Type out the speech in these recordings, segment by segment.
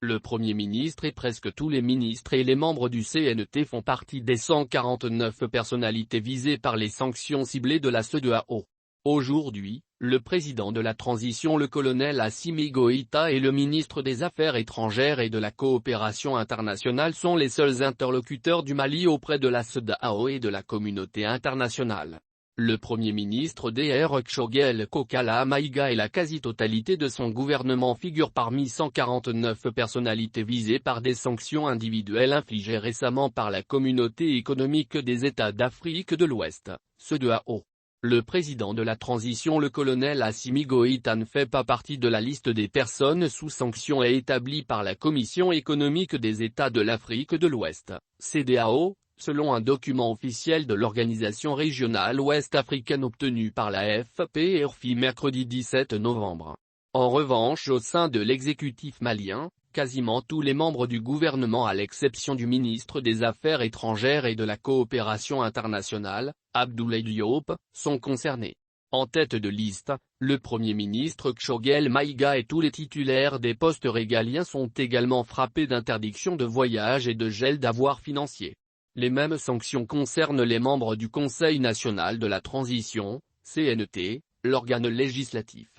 Le Premier ministre et presque tous les ministres et les membres du CNT font partie des 149 personnalités visées par les sanctions ciblées de la CEDEAO. Aujourd'hui, le président de la transition le colonel Assimi Goïta et le ministre des Affaires étrangères et de la coopération internationale sont les seuls interlocuteurs du Mali auprès de la CEDEAO et de la communauté internationale. Le Premier ministre Dr Kshogel Kokala Maïga et la quasi-totalité de son gouvernement figurent parmi 149 personnalités visées par des sanctions individuelles infligées récemment par la Communauté économique des États d'Afrique de l'Ouest, CEDEAO. Le président de la transition le colonel Assimi Goïta ne fait pas partie de la liste des personnes sous sanction établie par la Commission économique des États de l'Afrique de l'Ouest, CEDEAO, selon un document officiel de l'organisation régionale ouest-africaine obtenu par la AFP et RFI mercredi 17 novembre. En revanche, au sein de l'exécutif malien, quasiment tous les membres du gouvernement à l'exception du ministre des Affaires étrangères et de la coopération internationale, Abdoulaye Diop, sont concernés. En tête de liste, le Premier ministre Kshogel Maïga et tous les titulaires des postes régaliens sont également frappés d'interdiction de voyage et de gel d'avoirs financiers. Les mêmes sanctions concernent les membres du Conseil national de la transition, CNT, l'organe législatif.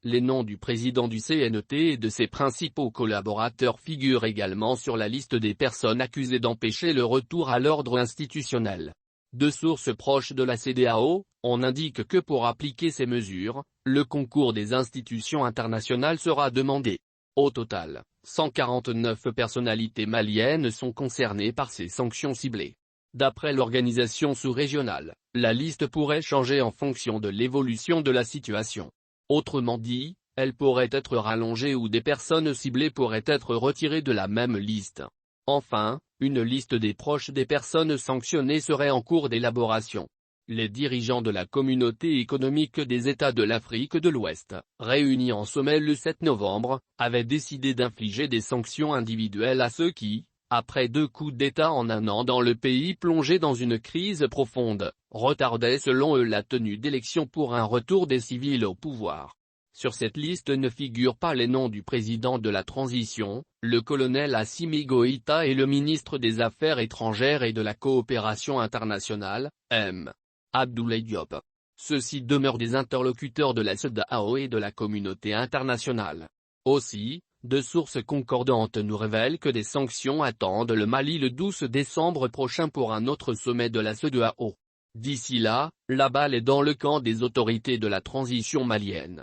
Les noms du président du CNT et de ses principaux collaborateurs figurent également sur la liste des personnes accusées d'empêcher le retour à l'ordre institutionnel. De sources proches de la CEDEAO, on indique que pour appliquer ces mesures, le concours des institutions internationales sera demandé. Au total, 149 personnalités maliennes sont concernées par ces sanctions ciblées. D'après l'organisation sous-régionale, la liste pourrait changer en fonction de l'évolution de la situation. Autrement dit, elle pourrait être rallongée ou des personnes ciblées pourraient être retirées de la même liste. Enfin, une liste des proches des personnes sanctionnées serait en cours d'élaboration. Les dirigeants de la Communauté économique des États de l'Afrique de l'Ouest, réunis en sommet le 7 novembre, avaient décidé d'infliger des sanctions individuelles à ceux qui, après 2 coups d'État en un an dans le pays plongé dans une crise profonde, retardaient selon eux la tenue d'élections pour un retour des civils au pouvoir. Sur cette liste ne figurent pas les noms du président de la transition, le colonel Assimi Goïta et le ministre des Affaires étrangères et de la coopération internationale, M. Abdoulaye Diop. Ceux-ci demeurent des interlocuteurs de la CEDEAO et de la communauté internationale. Aussi, de sources concordantes nous révèlent que des sanctions attendent le Mali le 12 décembre prochain pour un autre sommet de la CEDEAO. D'ici là, la balle est dans le camp des autorités de la transition malienne.